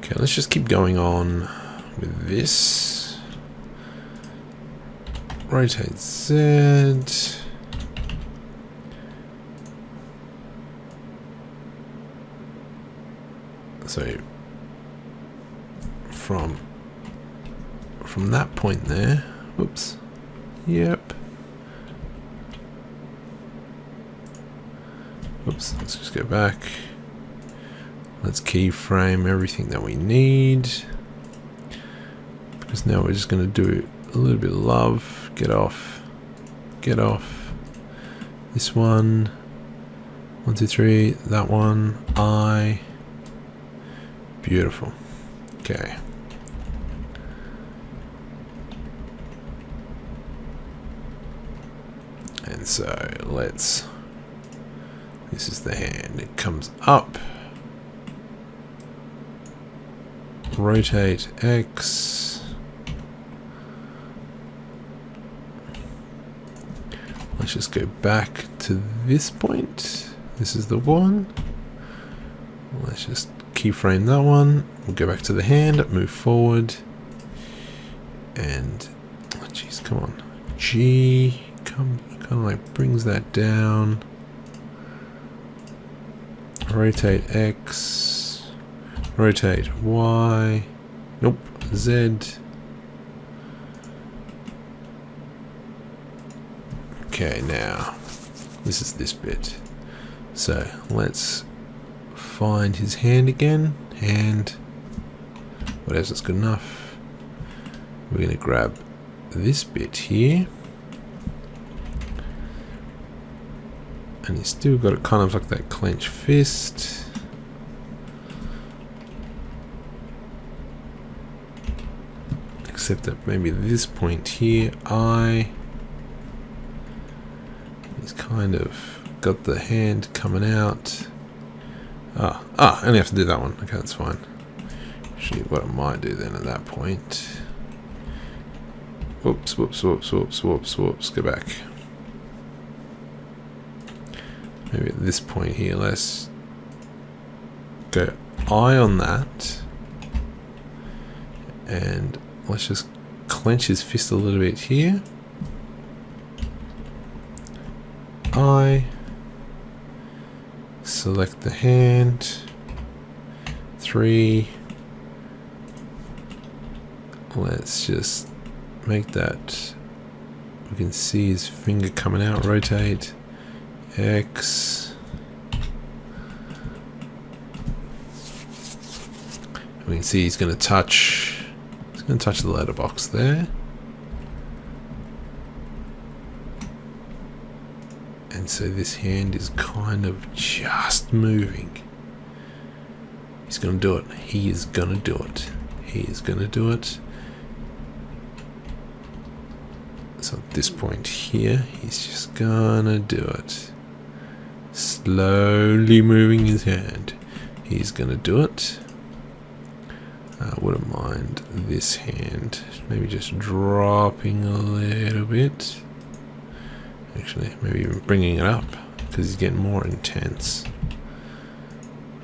Okay, let's just keep going on with this. Rotate Z. So from that point there, whoops, yep. Oops, let's just go back. Let's keyframe everything that we need. Because now we're just going to do a little bit of love. Get off. Get off. This one. 1, 2, 3. That one. I. Beautiful. Okay. And so let's. This is the hand. It comes up. Rotate X. Let's just go back to this point. This is the one. Let's just keyframe that one. We'll go back to the hand, move forward. And, oh jeez, come on. G, kind of like brings that down. Rotate X, rotate Y, nope, Z. Okay, now, this is this bit. So, let's find his hand again, hand, whatever's good enough. We're going to grab this bit here. And he's still got it kind of like that clenched fist. Except that maybe this point here, he's kind of got the hand coming out. I only have to do that one. Okay, that's fine. Actually, what I might do then at that point. Whoops, whoops, whoops, whoops, whoops, whoops. Go back. Maybe at this point here, let's go eye on that. And let's just clench his fist a little bit here. Eye. Select the hand. 3. Let's just make that. We can see his finger coming out. Rotate. X. We can see he's going to touch. He's going to touch the letterbox there. And so this hand is kind of just moving. He's going to do it. He is going to do it. He is going to do it. So at this point here, he's just going to do it. Slowly moving his hand. He's going to do it. I wouldn't mind this hand. Maybe just dropping a little bit. Actually, maybe even bringing it up. Because he's getting more intense.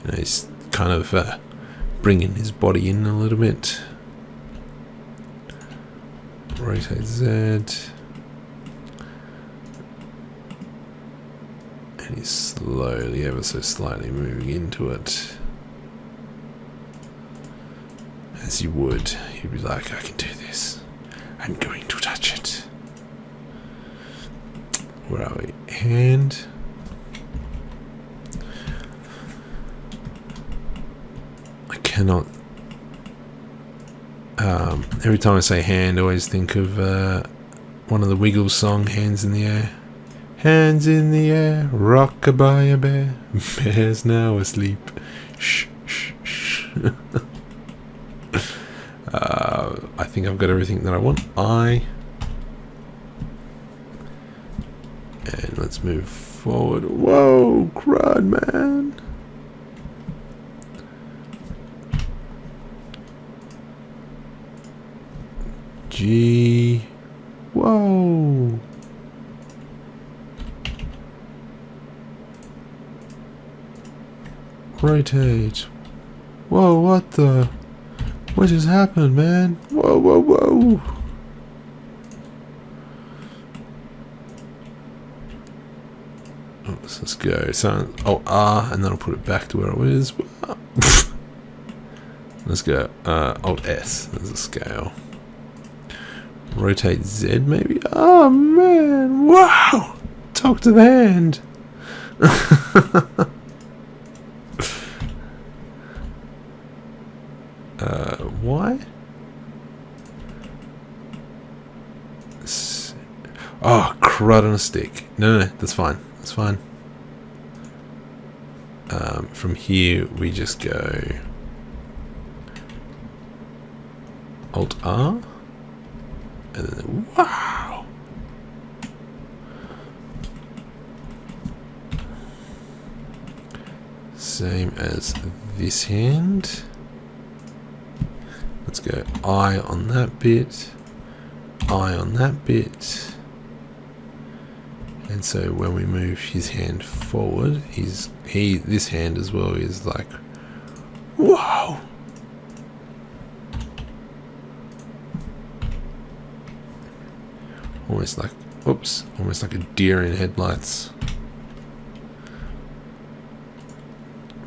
You know, he's kind of bringing his body in a little bit. Rotate Z. And he's slowly, ever so slightly moving into it. As you would. You'd be like, I can do this. I'm going to touch it. Where are we? Hand. I cannot. Every time I say hand, I always think of one of the Wiggles song, Hands in the Air. Hands in the air, rock-a-bye a bear. Bear's now asleep. Shh, shh, shh. I think I've got everything that I want. And let's move forward. Whoa, crud, man. G. Whoa. Rotate. Whoa, what the? What just happened, man? Whoa, whoa, whoa. Oops, let's go. So, R, and then I'll put it back to where it was. Let's go. Alt S. There's a scale. Rotate Z, maybe? Oh, man. Wow. Talk to the hand. Why? Oh, crud on a stick. No, that's fine. That's fine. From here, we just go Alt R, and then wow. Same as this hand. Let's go I on that bit, I on that bit. And so when we move his hand forward, this hand as well is like, whoa. Almost like, oops, almost like a deer in headlights.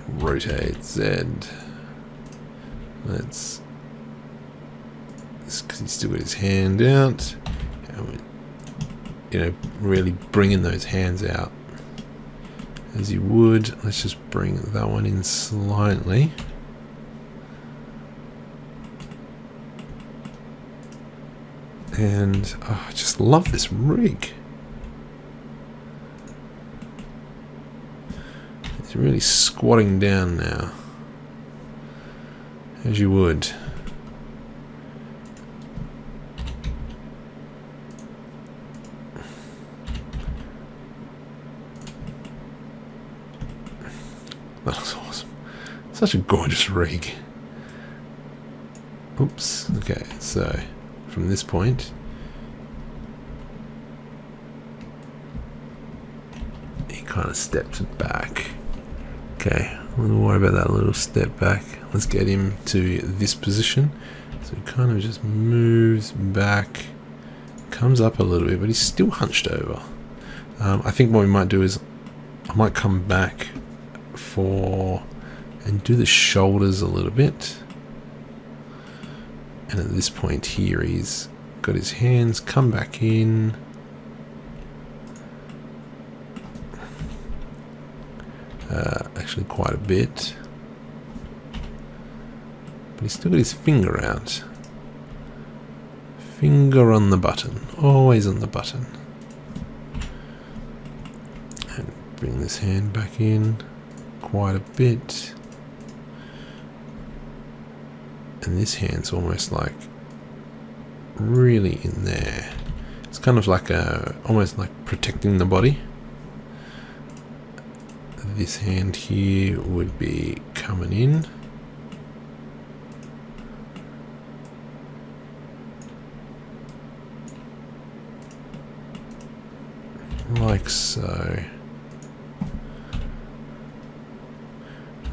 Rotate Z. Let's, because he's still got his hand out. And you know, really bringing those hands out as you would. Let's just bring that one in slightly. And I just love this rig. It's really squatting down now, as you would. That was awesome. Such a gorgeous rig. Oops. Okay, so from this point, he kind of steps back. Okay, I'm gonna worry about that little step back. Let's get him to this position. So he kind of just moves back, comes up a little bit, but he's still hunched over. I think what we might do is I might come back and do the shoulders a little bit. And at this point here, he's got his hands come back in. Actually quite a bit. But he's still got his finger out. Finger on the button. Always on the button. And bring this hand back in quite a bit. And this hand's almost like really in there. It's kind of like almost like protecting the body. This hand here would be coming in. Like so.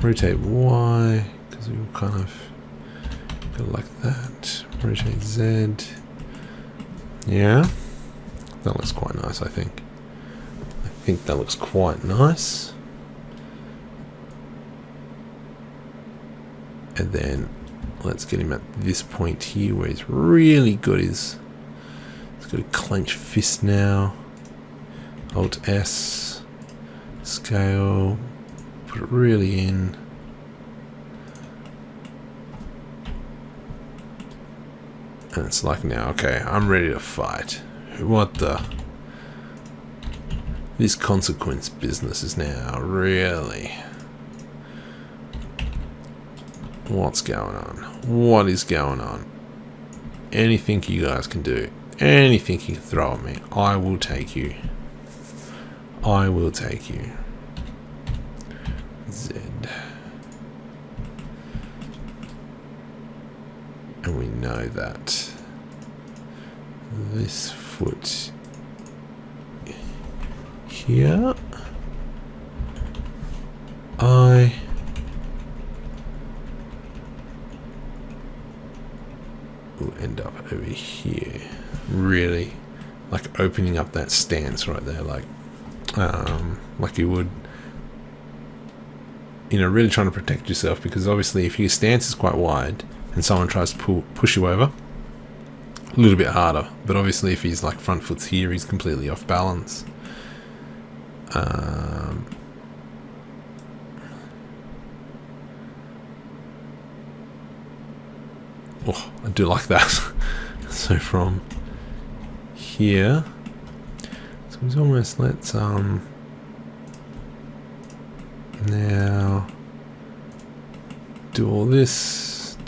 Rotate Y, because we will kind of go like that. Rotate Z. Yeah, that looks quite nice, I think. I think that looks quite nice. And then let's get him at this point here where he's really got he's got a clenched fist now. Alt S, scale, put it really in. And it's like now, okay, I'm ready to fight. What the? This consequence business is now really... What's going on? What is going on? Anything you guys can do, anything you can throw at me, I will take you. I will take you. Z. And we know that this foot here, like opening up that stance right there, like you would, you know, really trying to protect yourself, because obviously if your stance is quite wide and someone tries to push you over, a little bit harder. But obviously if he's like front foot's here, he's completely off balance. Oh, I do like that. So from here, so he's almost, let's now do all this,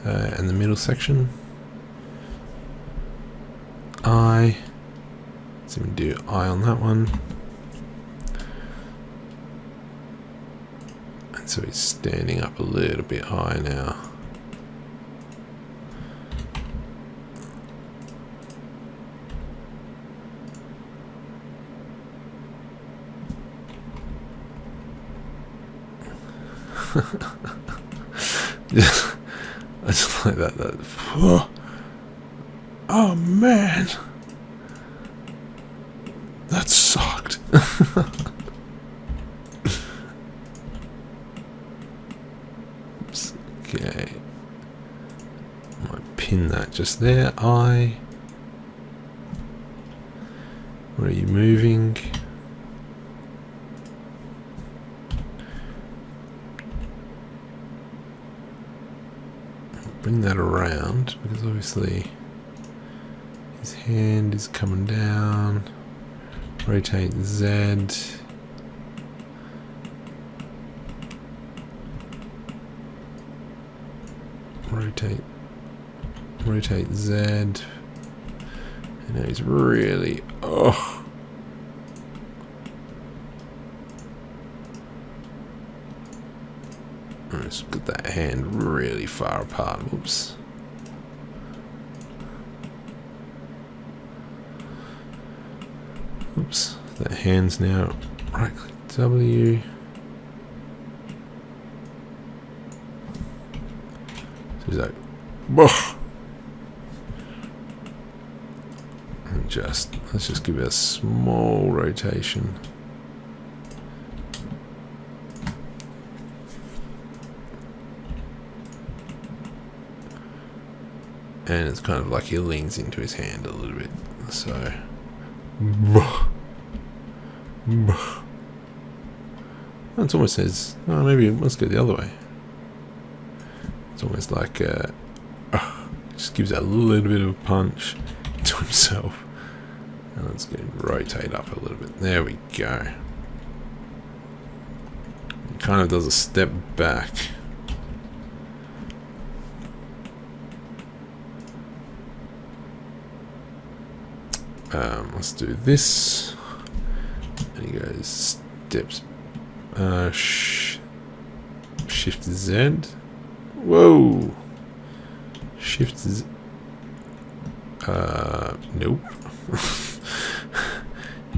and the middle section. Let's even do I on that one. And so he's standing up a little bit high now. I just like that. Oh man, that sucked. Oops. Okay, I might pin that just there. Where are you moving? Bring that around, because obviously his hand is coming down. Rotate Z. Rotate Z. And now he's really, oh. Let's get that hand really far apart. Whoops. Oops. That hand's now right click W. So he's like, whoa. And let's just give it a small rotation. And it's kind of like he leans into his hand a little bit. So, it's almost says, oh, maybe let's go the other way. It's almost like just gives a little bit of a punch to himself. And let's go rotate up a little bit. There we go. He kind of does a step back. Let's do this. And he goes steps. Shift Z. Whoa. Shift Z. Nope.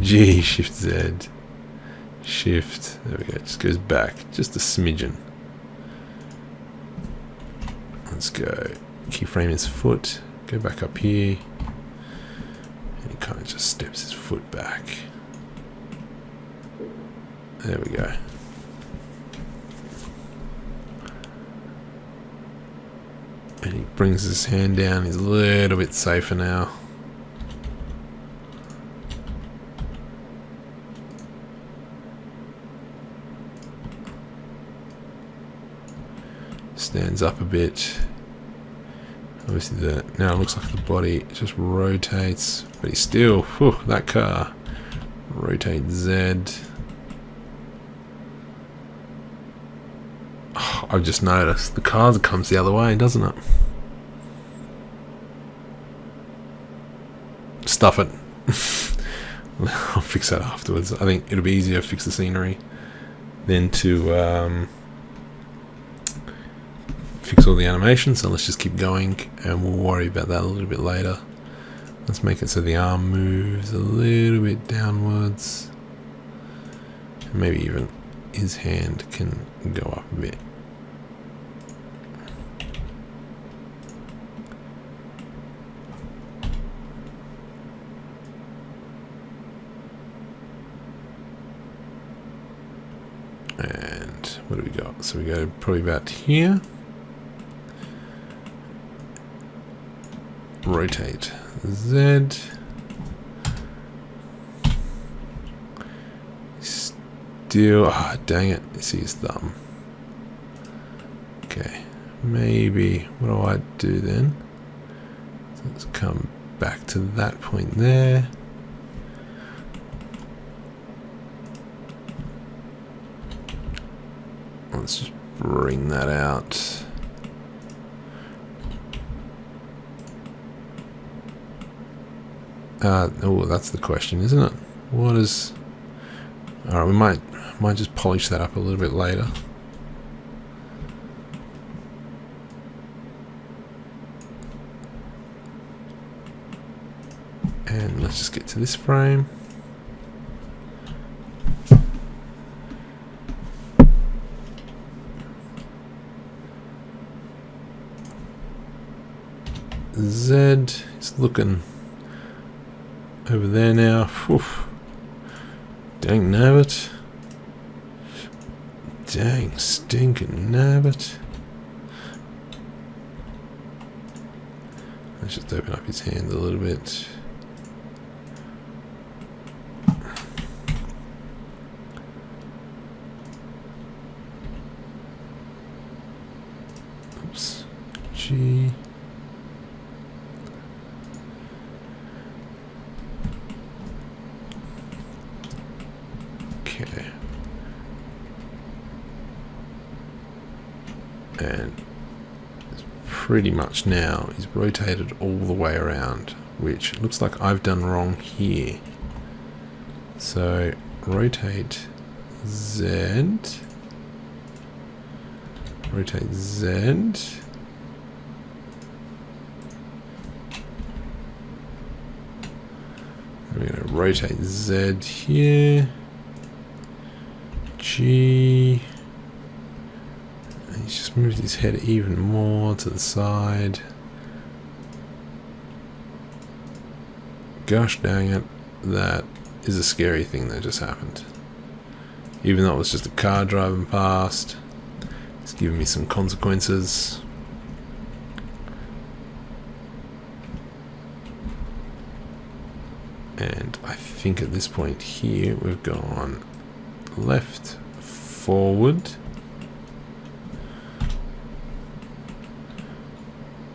G. Shift Z. Shift. There we go. Just goes back just a smidgen. Let's go. Keyframe his foot. Go back up here. And he kind of just steps his foot back. There we go. And he brings his hand down. He's a little bit safer now. Stands up a bit. Obviously now it looks like the body just rotates, but he's still, whew, that car. Rotate Z. Oh, I've just noticed the car comes the other way, doesn't it? Stuff it. I'll fix that afterwards. I think it'll be easier to fix the scenery than to fix all the animations. So let's just keep going and we'll worry about that a little bit later. Let's make it so the arm moves a little bit downwards. And maybe even his hand can go up a bit. And what do we got? So we go probably about here. Rotate Z. Still, dang it, it's his thumb. Okay, maybe, what do I do then? So let's come back to that point there. Let's just bring that out. Oh, that's the question, isn't it? What is... Alright, we might just polish that up a little bit later. And let's just get to this frame. Z is looking over there now. Oof. Dang nabbit. Dang stinking nabbit. Let's just open up his hand a little bit. Oops. G. Okay. And pretty much now is rotated all the way around, which looks like I've done wrong here. So rotate Z, rotate Z, we're going to rotate Z here, G, and he's just moved his head even more to the side. Gosh dang it, that is a scary thing that just happened. Even though it was just a car driving past, it's giving me some consequences. And I think at this point here we've gone left, forward,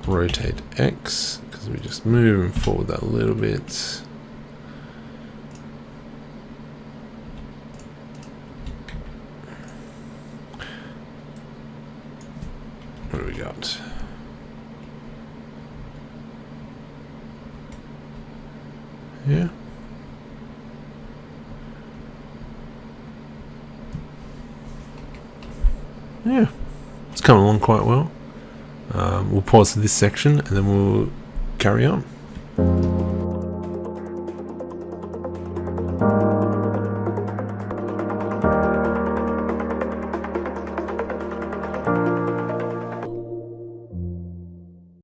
rotate X, because we're just moving forward that little bit. What do we got? Yeah. Yeah, it's coming along quite well. We'll pause for this section and then we'll carry on.